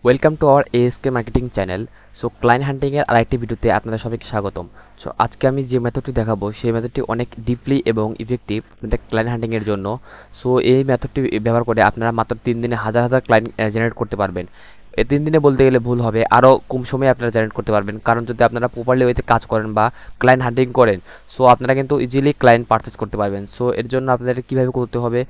Welcome to our ASK marketing channel. So client হান্টিং এর আরেকটি ভিডিওতে আপনাদের সবাইকে স্বাগতম। সো আজকে আমি যে মেথডটি দেখাবো সেই মেথডটি অনেক ডিপলি এবং ইফেক্টিভ ক্লায়েন্ট হান্টিং এর জন্য। সো এই মেথডটি ব্যবহার করে আপনারা মাত্র 3 দিনে হাজার হাজার ক্লায়েন্ট জেনারেট করতে পারবেন। এই 3 দিনে বলতে গেলে ভুল হবে, আরও কম সময়ে আপনারা জেনারেট করতে পারবেন, কারণ যদি আপনারা প্রপারলি ওইতে কাজ করেন বা ক্লায়েন্ট হান্টিং করেন, সো আপনারা কিন্তু ইজিলি ক্লায়েন্ট পারচেস করতে পারবেন। সো এর জন্য আপনাদের কীভাবে করতে হবে,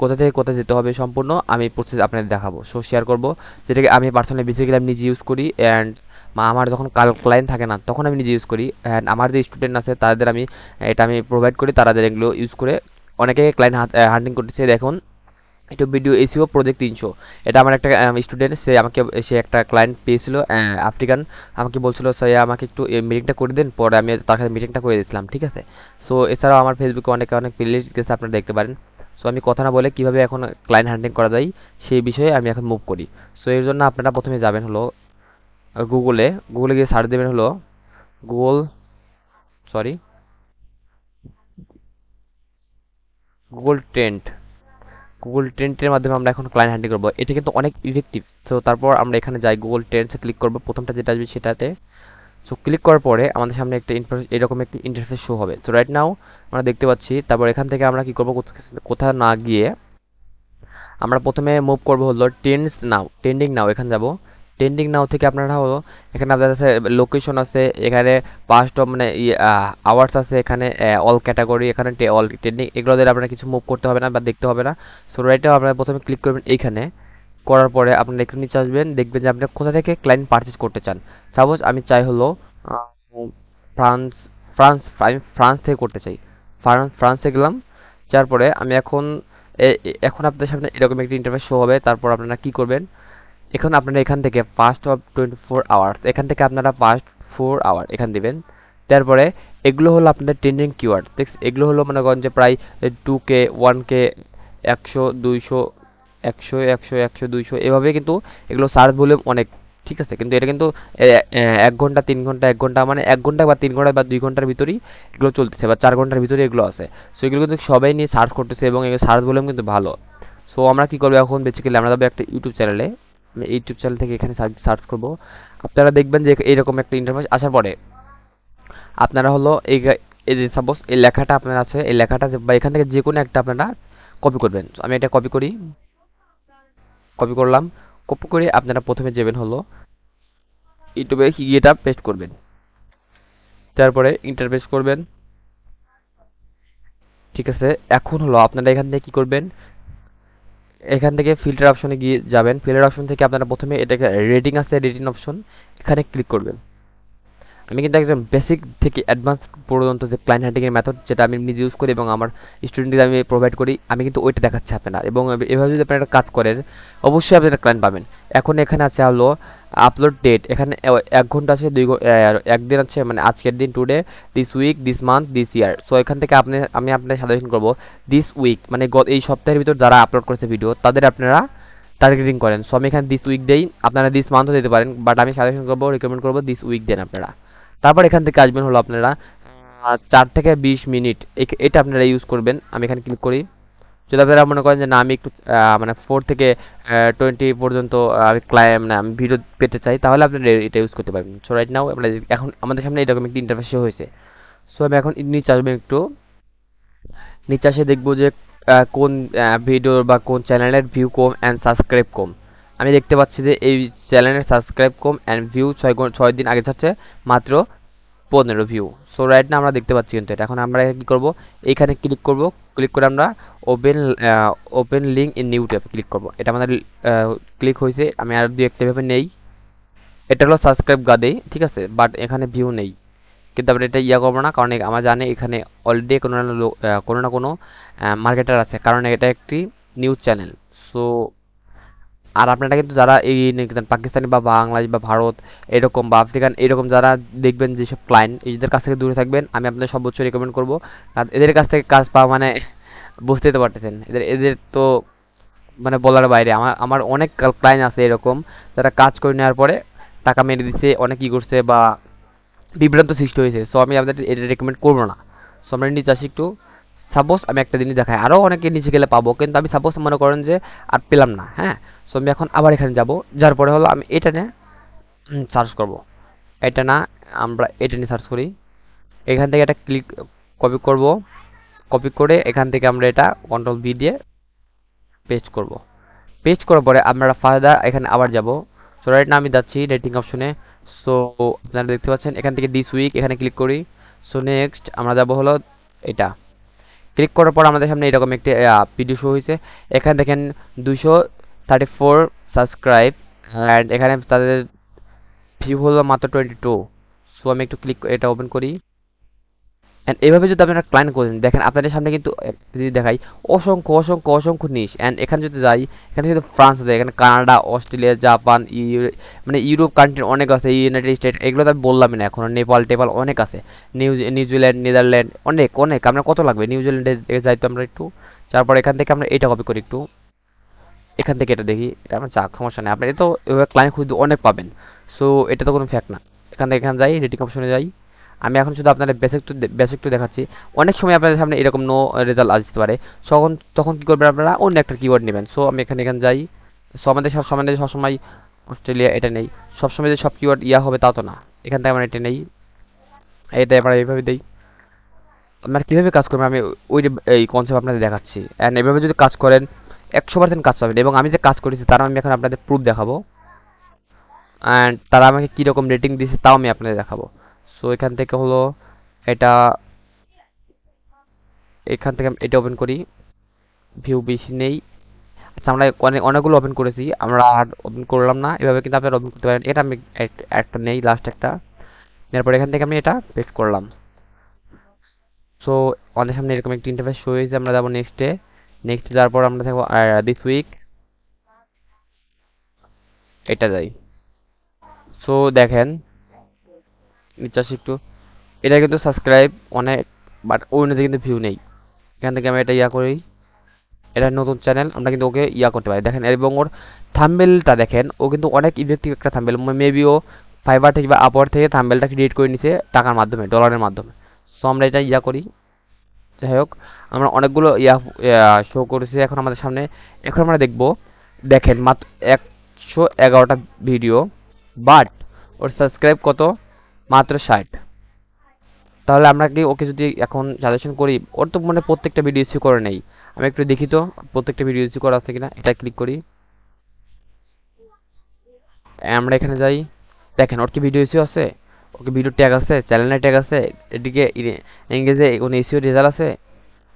কোথা থেকে কোথায় যেতে হবে, সম্পূর্ণ আমি প্রসেস আপনাদের দেখাবো। সো শেয়ার করব, যেটাকে আমি পার্সোনালি বেসিক্যালি আমি নিজে ইউজ করি। অ্যান্ড আমার যখন ক্লায়েন্ট থাকে না তখন আমি নিজে ইউজ করি, অ্যান্ড আমার যে স্টুডেন্ট আছে তাদের আমি প্রোভাইড করি, তারা এগুলো ইউজ করে অনেকে ক্লায়েন্ট হান্টিং করতেছে। দেখুন, এটা ভিডিও এসিও প্রজেক্ট 300। এটা আমার একটা স্টুডেন্ট, সে একটা ক্লায়েন্ট পেয়েছিল আফ্রিকান। আমাকে বলছিল স্যার আমাকে একটু মিটিংটা করে দিন, পরে আমি তার সাথে মিটিংটা করে দিয়েছিলাম, ঠিক আছে। সো এছাড়াও আমার ফেসবুকে অনেক অনেক প্লেলিস্ট গেছে, আপনারা দেখতে পারেন। সো আমি কথা না বলে কীভাবে এখন ক্লায়েন্ট হান্টিং করা যায় সেই বিষয়ে আমি এখন মুভ করি। সো এর জন্য আপনারা প্রথমে যাবেন হলো গুগলে গিয়ে সার্চ দেবেন হলো Google sorry Google trend. Google ট্রেন্ডের মাধ্যমে আমরা এখন ক্লায়েন্ট হান্টিং করবো, এটা কিন্তু অনেক ইফেক্টিভ। সো তারপর আমরা এখানে যাই, গুগল ট্রেন্ডসে ক্লিক করবো, প্রথমটা যেটা আসবে সেটাতে। সো ক্লিক করার পরে আমাদের সামনে একটা এরকম একটি ইন্টারফেস শো হবে। সো রাইট নাও আমরা দেখতে পাচ্ছি। তারপর এখান থেকে আমরা কি করবো, কোথাও না গিয়ে আমরা প্রথমে মুভ করবো হলো ট্রেন্ডিং নাও, এখানে যাব। ট্রেন্ডিং নাও থেকে আপনারা হলো এখানে আপনাদের কাছে লোকেশন আছে, এখানে পাস্ট অফ মানে আওয়ার্স আছে, এখানে অল ক্যাটাগরি, এখানে অল ট্রেন্ডিং, এগুলো দিয়ে আপনারা কিছু মুভ করতে হবে না বা দেখতে হবে না। সো রাইট নাও আপনারা প্রথমে ক্লিক করবেন এইখানে। করার পরে আপনারা একটু নিচে আসবেন, দেখবেন যে আপনি কোথা থেকে ক্লায়েন্ট পারচেস করতে চান। সাপোজ আমি চাই হলো ফ্রান্স আমি ফ্রান্স থেকে করতে চাই। ফ্রান্সে গেলাম, যার পরে আমি এখন আপনাদের সামনে এরকম একটি ইন্টারফেস শো হবে। তারপর আপনারা কি করবেন, এখন আপনারা এখান থেকে ফার্স্ট অফ 24 আওয়ার্স, এখান থেকে আপনারা ফার্স্ট 4 আওয়ার এখান দিবেন। তারপরে এগুলো হলো আপনাদের ট্রেন্ডিং কিওয়ার্ড, এগুলো হলো মনে করেন যে প্রায় 2K 1K 100 200 100 100 100 200 এভাবে কিন্তু এগুলো সার্চ ভলিউম অনেক, ঠিক আছে। কিন্তু এটা কিন্তু 1 ঘন্টা 3 ঘন্টা 1 ঘন্টা মানে 1 ঘন্টা বা 3 ঘন্টা বা 2 ঘন্টার ভিতরেই এগুলো চলতেছে, বা 4 ঘন্টার ভিতরে এগুলো আছে। সো এগুলো কিন্তু সবাই নিয়ে সার্চ করতেছে এবং এগুলো সার্চ ভলিউম কিন্তু ভালো। সো আমরা কি করবো এখন, বেসিক্যালি আমরা যাবো একটা ইউটিউব চ্যানেলে। আমি ইউটিউব চ্যানেল থেকে এখানে সার্চ করব। আপনারা দেখবেন যে এইরকম একটা ইন্টারফেস আসার পরে আপনারা হলো এই যে সাপোজ এই লেখাটা আপনার আছে, এই লেখাটা বা এখান থেকে যে কোনো একটা আপনারা কপি করবেন। আমি এটা কপি করলাম। কপি করে আপনারা প্রথমে যাবেন হলো ইউটিউবে গিয়ে এটা পেস্ট করবেন, তারপরে ইন্টারফেস করবেন, ঠিক আছে। এখন হলো আপনারা এখান থেকে কি করবেন, এখান থেকে ফিল্টার অপশনে গিয়ে যাবেন। ফিল্টার অপশন থেকে আপনারা প্রথমে এটাকে রেটিং আছে, রেটিং অপশন, এখানে ক্লিক করবেন। আমি কিন্তু একদম বেসিক থেকে অ্যাডভান্স পর্যন্ত যে ক্লায়েন্ট হান্টিং এর মেথড, যেটা আমি নিজে ইউজ করি এবং আমার স্টুডেন্টদের আমি প্রোভাইড করি, আমি কিন্তু ওইটা দেখাচ্ছি আপনারা। এবং এভাবে যদি আপনারা কাজ করেন অবশ্যই আপনারা ক্লায়েন্ট পাবেন। এখন এখানে আছে হলো আপলোড ডেট, এখানে 1 ঘন্টা আছে, 1 দিন আছে, মানে আজকের দিন, today, this week, this month, this year. So এখান থেকে আমি আপনাদের সাজেশন করবো দিস উইক, মানে এই সপ্তাহের ভিতর যারা আপলোড করেছে ভিডিও তাদের আপনারা টার্গেটিং করেন। সো আমি এখানে দিস উইক দেই, আপনারা দিস মান্থও দিতে পারেন, বাট আমি সাজেশন করবো, রিকমেন্ড করবো দিস উইক দেন আপনারা। তারপর এখান থেকে আসবেন হলো আপনারা 4 থেকে 20 মিনিট, এটা আপনারা ইউজ করবেন। আমি এখানে ক্লিক করি। যদি আপনারা মনে করেন যে না আমি একটু মানে 4 থেকে 20 পর্যন্ত আমি ভিডিও পেতে চাই, তাহলে আপনারা এটা ইউজ করতে পারবেন। সো রাইট নাও আমরা এখন আমাদের সামনে এরকম একটি ইন্টারফেস হয়েছে। সো আমি এখন নিচে আসবেন, একটু নিচে আসে দেখবো যে কোন ভিডিও বা কোন চ্যানেলের ভিউ কম অ্যান্ড সাবস্ক্রাইব কম। আমি দেখতে পাচ্ছি যে এই চ্যানেলের সাবস্ক্রাইব কম অ্যান্ড ভিউ 6 দিন আগে যাচ্ছে মাত্র 15 ভিউ। সো রাইট না আমরা দেখতে পাচ্ছি কিন্তু এটা। এখন আমরা কি করব, এইখানে ক্লিক করব, ক্লিক করে আমরা open open link in new tab click করব। এটা আমাদের ক্লিক হয়েছে। আমি আর দুই একটা ভাবে নেই, এটা হলো সাবস্ক্রাইব গাদে, ঠিক আছে, বাট এখানে ভিউ নেই। কিন্তু আমরা এটা করবো না, কারণ আমার জানে এখানে অলরেডি কোনো না কোনো মার্কেটার আছে, কারণ এটা একটি নিউজ চ্যানেল। সো আর আপনারা কিন্তু যারা এই পাকিস্তানি বা বাংলাদেশ বা ভারত এরকম বা আফ্রিকান এরকম যারা দেখবেন যেসব ক্লায়েন্ট, এদের কাছ থেকে দূরে থাকবেন। আমি আপনাদের সর্বোচ্চ রেকমেন্ড করবো, কারণ এদের কাছ থেকে কাজ পাওয়া মানে বুঝতেই তো পারতেছেন, এদের এদের তো মানে বলার বাইরে। আমার আমার অনেক ক্লায়েন্ট আছে এরকম, যারা কাজ করে নেওয়ার পরে টাকা মেরে দিচ্ছে, অনেক কি করছে বা বিভ্রান্ত সৃষ্টি হয়েছে। সো আমি আপনাদের এটা রেকমেন্ড করবো না। সো আমরা নিচে আসি একটু। সাপোজ আমি একটা জিনিস দেখাই, আরও অনেকে নিচে গেলে পাবো, কিন্তু আমি সাপোজ মনে করেন যে আর পেলাম না, হ্যাঁ। সো আমি এখন আবার এখানে যাব, যার পরে হলো আমি এটা নিয়ে সার্চ করব। এটা না, আমরা এটা নিয়ে সার্চ করি। এখান থেকে এটা কপি করব, কপি করে এখান থেকে আমরা এটা কন্ট্রোল ভি দিয়ে পেস্ট করব। পেস্ট করার পরে আমরা ফার্দার এখানে আবার যাব। সো রাইট না আমি যাচ্ছি রেটিং অপশনে। সো আপনারা দেখতে পাচ্ছেন এখান থেকে দিস উইক এখানে ক্লিক করি। সো নেক্সট আমরা যাব হলো এটা। ক্লিক করার পর আমাদের সামনে এরকম একটি ভিডিও শো হয়েছে। এখানে দেখেন 234 সাবস্ক্রাইব, অ্যান্ড এখানে তাদের ভিউ হলো মাত্র 22। সো আমি একটু এটা ওপেন করি। অ্যান্ড এইভাবে যদি আপনারা ক্লায়েন্ট করেন, দেখেন আপনাদের সামনে কিন্তু যদি দেখাই অসংখ্য অসংখ্য অসংখ্য নিশ। অ্যান্ড এখানে যদি যাই, এখানে কিন্তু ফ্রান্স আছে, এখানে কানাডা, অস্ট্রেলিয়া, জাপান, মানে ইউরোপ কান্ট্রি অনেক আছে, ইউনাইটেড স্টেট, এগুলো তো আমি বললামই না এখন, নেপাল টেপাল অনেক আছে, নিউজিল্যান্ড, নেদারল্যান্ড, অনেক অনেক। আপনার কত লাগবে? নিউজিল্যান্ডে যাই তো আমরা একটু, তারপর এখান থেকে আমরা এটা কপি করি একটু, এখান থেকে এটা দেখি, এটা আমার চাক সমস্যা নেই, আপনার তো এভাবে ক্লায়েন্ট খুঁজতে অনেক পাবেন। সো এটা তো কোনো ফ্যাক্ট না। এখান থেকে এখানে যাই, রেটিং অপশনে যাই। আমি এখন শুধু আপনাদের বেসিক টু দেখাচ্ছি। অনেক সময় আপনাদের সামনে এরকম নো রেজাল্ট আসতে পারে, তখন কি করবেন আপনারা? অন্য একটা কিওয়ার্ড নেবেন। সো আমি এখানে যাই। সো আমাদের সবসময় অস্ট্রেলিয়া এটা নেই, সবসময় যে সব কিওয়ার্ড ইয়া হবে তা তো না। এখান থেকে আমরা এটা নেই, এটা আমরা এইভাবে দিই। আপনারা কীভাবে কাজ করবেন আমি এই কনসেপ্ট আপনাদের দেখাচ্ছি। অ্যান্ড এভাবে যদি কাজ করেন 100% কাজ পাবেন। এবং আমি যে কাজ করেছি তারা আমি এখন আপনাদের প্রুফ দেখাবো, অ্যান্ড তারা আমাকে কীরকম রেটিং দিয়েছে তাও আমি আপনাদের দেখাবো। সো এখান থেকে হলো এটা, এখান থেকে এটা ওপেন করি, ভিউ বেশি নেই। আচ্ছা আমরা অনেকগুলো ওপেন করেছি, আমরা আর ওপেন করলাম না। এভাবে কিন্তু আপনারা ওপেন করতে পারেন। এটা আমি একটা নেই, লাস্ট একটা, এরপর এখান থেকে আমি এটা পেস্ট করলাম। সো আমাদের সামনে এরকম একটি ইন্টারফেস শো হয়েছে। আমরা যাবো নেক্সটে, নেক্সটে যাওয়ার পর আমরা থাকবো দিস উইক, এটা যাই। সো দেখেন নিচে আসি একটু, এটা কিন্তু সাবস্ক্রাইব অনেক, বাট ওই অনুযায়ী কিন্তু ভিউ নেই। এখান থেকে আমি এটা ইয়া করি, এটা নতুন চ্যানেল, আমরা কিন্তু ওকে ইয়া করতে পারি দেখেন। এবং ওর থাম্বেলটা দেখেন, ও কিন্তু অনেক ইফেক্টিভ একটা থাম্বেল। মেবি ও ফাইবার থেকে বা আপওয়ার্ড থেকে থাম্বেলটা ক্রিয়েট করে নিছে টাকার মাধ্যমে, ডলারের মাধ্যমে। সো আমরা এটা ইয়া করি। যাই হোক, আমরা অনেকগুলো শো করেছি এখন আমাদের সামনে। এখন আমরা দেখব, দেখেন মাত্র 111টা ভিডিও, বাট ওর সাবস্ক্রাইব কত? মাত্র 60। তাহলে আমরা কি ওকে যদি এখন সাজেশন করি? ওর তো মানে প্রত্যেকটা ভিডিও ইস্যু করে নেই। আমি একটু দেখি তো প্রত্যেকটা ভিডিও ইস্যু করা আছে কিনা, এটা ক্লিক করি। আমরা এখানে যাই, দেখেন ওর কি ভিডিও ইস্যু আছে, ওকে ভিডিও ট্যাগ আছে, চ্যানেলের ট্যাগ আছে, এদিকে এঙ্গেজে কোনো ইস্যু রেজাল্ট আছে।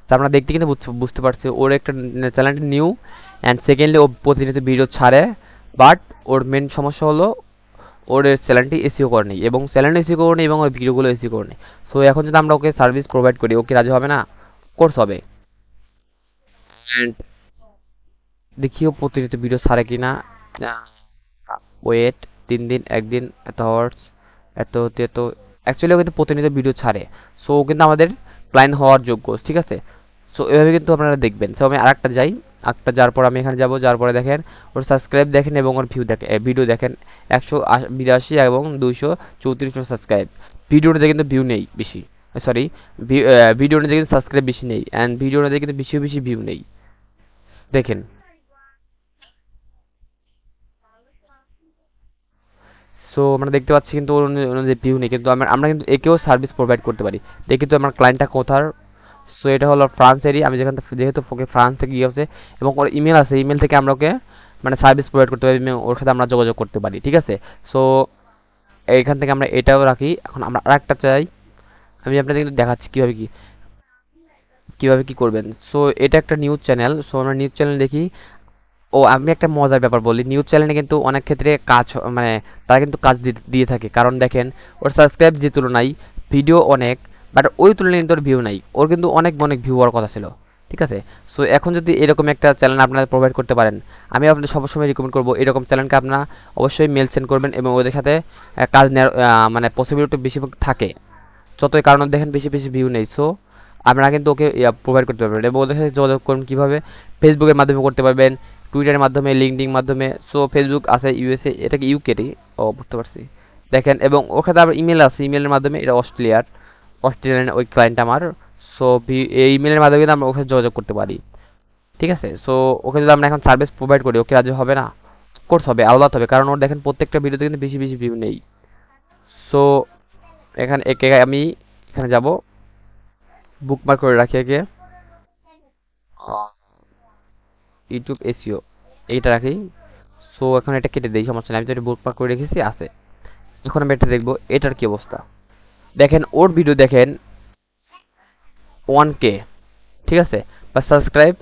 তা আমরা দেখতে কিন্তু বুঝতে পারছি ওর একটা চ্যানেলটি নিউ, অ্যান্ড সেকেন্ডলি ও প্রতিনিয়ত ভিডিও ছাড়ে, বাট ওর মেন সমস্যা হলো ওর চ্যানেলটি এসিও করে নেই, এবং চ্যানেল এসিও করে নেই, এবং ওই ভিডিওগুলো এসিও করে নেই। সো এখন যদি আমরা ওকে সার্ভিস প্রোভাইড করি, ওকে রাজি হবে না? কোর্স হবে। অ্যান্ড দেখিও প্রতিনিয়ত ভিডিও ছাড়ে কিনা। ওয়েট 3 দিন, একদিন, এত আওয়ার্স, এত হতে এত, অ্যাকচুয়ালি ও কিন্তু প্রতিনিয়ত ভিডিও ছাড়ে। সো ও কিন্তু আমাদের ক্লায়েন্ট হওয়ার যোগ্য, ঠিক আছে। সো এভাবে কিন্তু আপনারা দেখবেন। সো আমি আরেকটা যাই, একটা যাওয়ার পর আমি এখানে যাবো, যাওয়ার পরে দেখেন ওর সাবস্ক্রাইব দেখেন এবং ওর ভিডিও দেখেন 182 এবং 234 সাবস্ক্রাইব। ভিডিও অনুযায়ী কিন্তু ভিউ নেই বেশি, সরি, ভিডিও অনুযায়ী কিন্তু সাবস্ক্রাইব বেশি নেই, অ্যান্ড ভিডিও অনুযায়ী কিন্তু বেশি বেশি ভিউ নেই, দেখেন। সো আমরা দেখতে পাচ্ছি কিন্তু ওর অনুযায়ী ভিউ নেই, কিন্তু আমরা কিন্তু একেও সার্ভিস প্রোভাইড করতে পারি। দেখি তো আমার ক্লায়েন্টটা কোথার। সো এটা হলো ফ্রান্স এরিয়া, আমি যেহেতু ওকে ফ্রান্স থেকে গিয়ে হচ্ছে, এবং ওর ইমেল আছে, ইমেল থেকে আমরা ওকে মানে সার্ভিস প্রোভাইড করতে পারি, ওর সাথে আমরা যোগাযোগ করতে পারি, ঠিক আছে। সো এইখান থেকে আমরা এটাও রাখি। এখন আমরা আরেকটা চাই, আমি আপনাদের কিন্তু দেখাচ্ছি কিভাবে কি করবেন। সো এটা একটা নিউজ চ্যানেল। সো আমরা নিউজ চ্যানেল দেখি। ও আমি একটা মজার ব্যাপার বলি, নিউজ চ্যানেলে কিন্তু অনেক ক্ষেত্রে কাজ মানে তারা কিন্তু কাজ দিয়ে থাকে, কারণ দেখেন ওর সাবস্ক্রাইব যে তুলনায় ভিডিও অনেক, বাট ওই তুলনায় কিন্তু ওর ভিউ নাই। ওর কিন্তু অনেক অনেক ভিউ হওয়ার কথা ছিল, ঠিক আছে। সো এখন যদি এরকম একটা চ্যানেল আপনারা প্রোভাইড করতে পারেন, আমি আপনাদের সবসময় রিকমেন্ড করবো এরকম চ্যানেলকে আপনারা অবশ্যই মেল সেন্ড করবেন, এবং ওদের সাথে কাজ নেওয়ার মানে পসিবিলিটি বেশি থাকে। যতই কারণ দেখেন বেশি বেশি ভিউ নেই। সো আপনারা কিন্তু ওকে প্রোভাইড করতে পারবেন, এবং ওদের সাথে যোগাযোগ করুন কীভাবে? ফেসবুকের মাধ্যমে করতে পারবেন, টুইটারের মাধ্যমে, লিঙ্কডিন মাধ্যমে। সো ফেসবুক আছে ইউএসএ, এটা কি ইউকেটি? ও বুঝতে পারছি, দেখেন। এবং ওর সাথে আবার ইমেল আছে, ইমেলের মাধ্যমে, এটা অস্ট্রেলিয়ান ওই ক্লায়েন্ট আমার। সো এই ইমেলের মাধ্যমে কিন্তু আমরা ওকে যোগাযোগ করতে পারি, ঠিক আছে। সো ওকে যদি আমরা এখন সার্ভিস প্রোভাইড করি, ওকে রাজি হবে না? কোর্স হবে, আলাদা হবে, কারণ ওর দেখেন প্রত্যেকটা ভিডিওতে কিন্তু বেশি বেশি ভিউ নেই। সো এখানে একে আমি এখানে যাব, বুকমার্ক করে রাখি একে, ইউটিউব এসইও এইটা রাখি। সো এখন এটা কেটে দিই, সমস্যা নেই, আমি তো এটা বুকমার্ক করে রেখেছি আছে। এখন আমি এটা দেখবো এটার কি অবস্থা। দেখেন ওর ভিডিও দেখেন 1K, ঠিক আছে, বা সাবস্ক্রাইব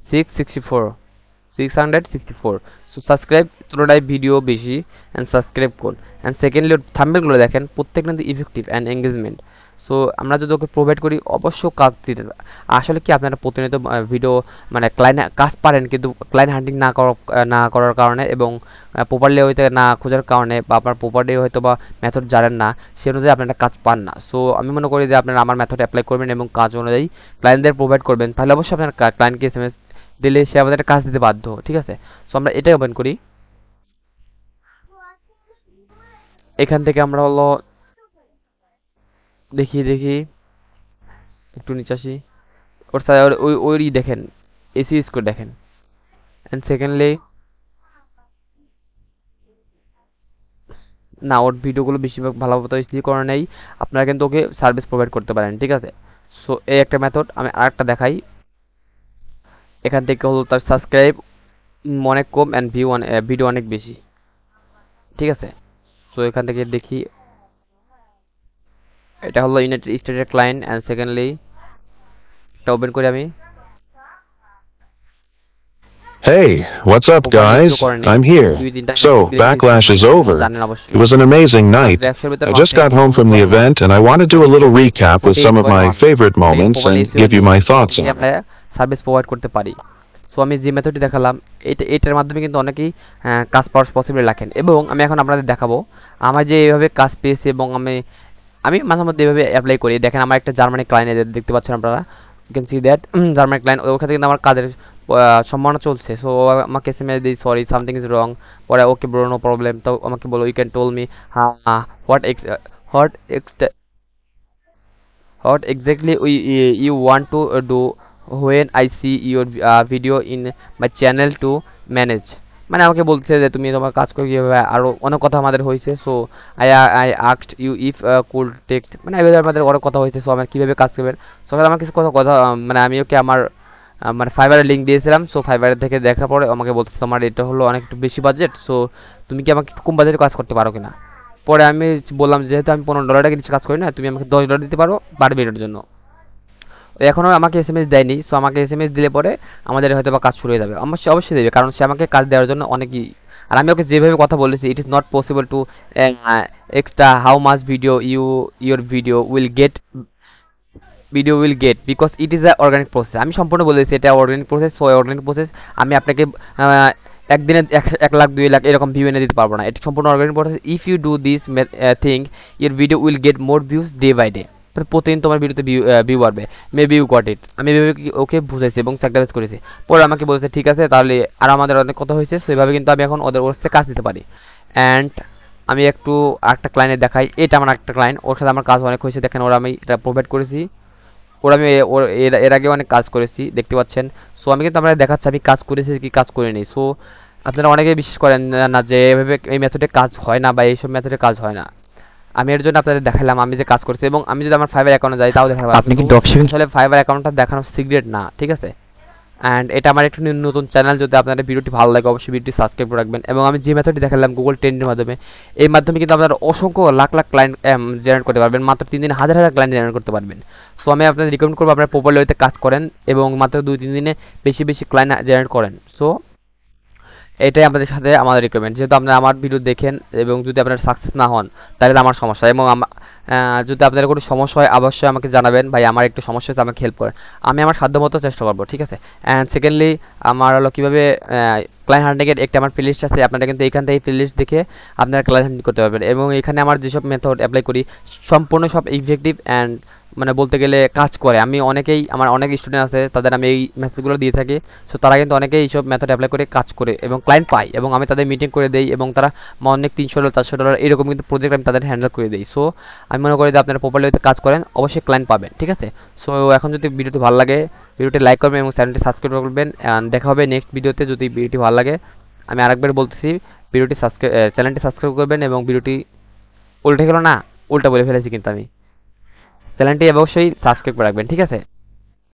664, সো সাবস্ক্রাইব তুলনায় ভিডিও বেশি অ্যান্ড সাবস্ক্রাইব কোন, অ্যান্ড সেকেন্ডলি ওর থাম্বনেলগুলো দেখেন প্রত্যেক কিন্তু ইফেক্টিভ অ্যান্ড এঙ্গেজমেন্ট। সো আমরা যদি ওকে প্রোভাইড করি অবশ্য কাজ দিতে, আসলে কি আপনারা প্রতিনিয়ত ভিডিও মানে ক্লায়েন্ট কাজ পারেন কিন্তু ক্লায়েন্ট হান্টিং না করার কারণে এবং প্রপারলি হয়তো না খোঁজার কারণে বা আপনার প্রপারলি হয়তো বা মেথড জানেন না, সে অনুযায়ী আপনারা কাজ পান না। সো আমি মনে করি যে আপনারা আমার মেথড অ্যাপ্লাই করবেন এবং কাজ অনুযায়ী ক্লায়েন্টদের প্রোভাইড করবেন, তাহলে অবশ্যই আপনার ক্লায়েন্টকে এসএমএস দিলে সে আমাদের কাজ দিতে বাধ্য, ঠিক আছে। সো আমরা এটাই ওপেন করি। এখান থেকে আমরা হলো দেখি একটু নিচে আসি, ওর সাথে ওই দেখেন এসি স্কোর দেখেন, অ্যান্ড সেকেন্ডলি না, ওর ভিডিওগুলো বেশিরভাগ ভালো মতো এসি করে নেই, আপনারা কিন্তু ওকে সার্ভিস প্রোভাইড করতে পারেন, ঠিক আছে। সো এই একটা মেথড, আমি আরেকটা দেখাই। এখান থেকে হলো তার সাবস্ক্রাইব অনেক কম অ্যান্ড ভিডিও অনেক বেশি, ঠিক আছে। সো এখান থেকে দেখি, এটা হলো ইউনাইটেড স্টেটের ক্লায়েন্ট, অ্যান্ড সেকেন্ডলি এটা ওপেন করি আমি। Hey, what's up, guys? I'm here. So, Backlash is over. It was an amazing night. I just got home from the event and I want to do a little recap with some of my favorite moments and give you my thoughts on it. Service provide করতে পারি। So আমি যে মেথডটি দেখালাম এটার মাধ্যমে কিন্তু অনেকেই কাজ পাওয়ার পসিবল রাখেন, এবং আমি এখন আপনাদের দেখাবো আমার যে এইভাবে কাজ পেয়েছি এবং আমি মাঝে মধ্যে এভাবে অ্যাপ্লাই করি। দেখেন আমার একটা জার্মানি ক্লায়েন্ট দেখতে পাচ্ছেন আপনারা, you can see that Germany client, ওখানে কিন্তু আমার কাজের সম্ভাবনা চলছে। সো আমাকে এসএমএস দিই সরি সামথিং ইজ রং, পরে ওকে ব্রো নো প্রবলেম, তো আমাকে বলো you can tell me what what what exactly you want to do when I see your video in my channel to manage, মানে আমাকে বলছে যে তুমি তোমার কাজ করে কিভাবে, আরো অনেক কথা আমাদের হয়েছে। So I asked you if could text, মানে এভাবে আমাদের অনেক কথা হয়েছে। সো আমার কিভাবে কাজ করবেন, সো আমার কিছু কথা মানে আমি ওকে আমার মানে ফাইবারের লিঙ্ক দিয়েছিলাম। সো ফাইবারের থেকে দেখার পরে আমাকে বলছে তোমার এটা হলো অনেক একটু বেশি বাজেট, সো তুমি কি আমাকে কম বাজেটে কাজ করতে পারো কিনা। পরে আমি বললাম যেহেতু আমি $15 কিছু কাজ করি না, তুমি আমাকে $10 দিতে পারো পার মিনিটের জন্য। এখনও আমাকে এসএমএস দেয়নি, সো আমাকে এসএমএস দিলে পরে আমাদের হয়তো বা কাজ শুরু হয়ে যাবে। অবশ্যই দেবে, কারণ সে আমাকে কাজ দেওয়ার জন্য অনেকই, আর আমি ওকে যেভাবে কথা বলেছি it is not possible to extra how much your video will gate because it is a organic process. আমি সম্পূর্ণ বলেছি এটা organic process. So organic process আমি আপনাকে একদিনে 1 লাখ 2 লাখ এরকম ভিউ এনে দিতে পারবো না, এটা সম্পূর্ণ organic process. If you do this thing your video will get more views day by day, প্রতিদিন তোমার ভিডিওতে ভিউ বাড়বে, মেবি ইউ গট ইট। আমি এভাবে ওকে বুঝাইছি এবং স্যাক্রিফাইস করেছি। পরে আমাকে বলেছে ঠিক আছে তাহলে, আর আমাদের অনেক কথা হয়েছে, সো এভাবে কিন্তু আমি এখন ওর সাথে কাজ দিতে পারি। অ্যান্ড আমি একটু আরেকটা ক্লায়েন্টে দেখাই, এটা আমার একটা ক্লায়েন্ট, ওর সাথে আমার কাজ অনেক হয়েছে। দেখেন আমি এটা প্রোভাইড করেছি, আমি এর আগে অনেক কাজ করেছি দেখতে পাচ্ছেন। সো আমি কিন্তু আপনাদের দেখাচ্ছি আমি কাজ করেছি কি কাজ করিনি। সো আপনারা অনেকেই বিশ্বাস করেন না যে এভাবে এই মেথডে কাজ হয় না বা এইসব মেথডে কাজ হয় না। আমি এর জন্য আপনাদের দেখালাম আমি যে কাজ করছি, এবং আমি যদি আমার ফাইবার অ্যাকাউন্টে যাই তাও দেখাবো। আপনি কিন্তু আসলে ফাইবার অ্যাকাউন্টটা দেখানো সিক্রেট না, ঠিক আছে। অ্যান্ড এটা আমার একটু নতুন চ্যানেল, যদি আপনাদের ভিডিওটি ভালো লাগে অবশ্যই ভিডিওটি সাবস্ক্রাইব করে রাখবেন। এবং আমি যে মেথডটি দেখালাম গুগল ট্রেন্ডের মাধ্যমে, এই মাধ্যমে কিন্তু আপনারা অসংখ্য লাখ লাখ ক্লায়েন্ট জেনারেট করতে পারবেন, মাত্র 3 দিনে হাজার হাজার ক্লায়েন্ট জেনারেট করতে পারবেন। সো আমি আপনাদের রিকমেন্ড করবো আপনারা প্রপারলি ওইতে কাজ করেন এবং মাত্র 2-3 দিনে বেশি বেশি ক্লায়েন্ট জেনারেট করেন। সো এটাই আমাদের সাথে আমাদের রিকমেন্ড, যেহেতু আপনারা আমার ভিডিও দেখেন এবং যদি আপনারা সাকসেস না হন তাহলে আমার সমস্যা, এবং যদি আপনাদের কোনো সমস্যা হয় অবশ্যই আমাকে জানাবেন, ভাই আমার একটু সমস্যা হচ্ছে আমাকে হেল্প করেন, আমি আমার সাধ্যমতো চেষ্টা করবো, ঠিক আছে। অ্যান্ড সেকেন্ডলি আমার হলো কীভাবে ক্লায়েন্ট হান্টিংয়ের একটা আমার প্লেলিস্ট আছে, আপনারা কিন্তু এখান থেকে প্লেলিস্ট দেখে আপনারা ক্লায়েন্ট হান্টিং করতে পারবেন। এবং এখানে আমার যেসব মেথড অ্যাপ্লাই করি সম্পূর্ণ সব ইফেক্টিভ অ্যান্ড মানে বলতে গেলে কাজ করে। আমি অনেকেই, আমার অনেক স্টুডেন্ট আছে, তাদের আমি এই মেথডগুলো দিয়ে থাকি। সো তারা কিন্তু অনেকেই এইসব মেথড অ্যাপ্লাই করে কাজ করে এবং ক্লায়েন্ট পায়, এবং আমি তাদের মিটিং করে দেই, এবং তারা অনেক $300 $400 এরকম কিন্তু প্রজেক্ট আমি তাদের হ্যান্ডেল করে দিই। সো আমি মনে করি যে আপনারা প্রপারলি হয়তো কাজ করেন, অবশ্যই ক্লায়েন্ট পাবেন, ঠিক আছে। সো এখন যদি ভিডিওটি ভালো লাগে, ভিডিওটি লাইক করবেন এবং চ্যানেলটি সাবস্ক্রাইব করবেন। দেখা হবে নেক্সট ভিডিওতে। যদি ভিডিওটি ভালো লাগে, আমি আরেকবার বলতেছি, ভিডিওটি সাবস্ক্রাইব, চ্যানেলটি সাবস্ক্রাইব করবেন, এবং ভিডিওটি উল্টে গেল না, উল্টা বলে ফেলেছি কিন্তু আমি, চ্যানেলটি অবশ্যই সাবস্ক্রাইব করে রাখবেন, ঠিক আছে।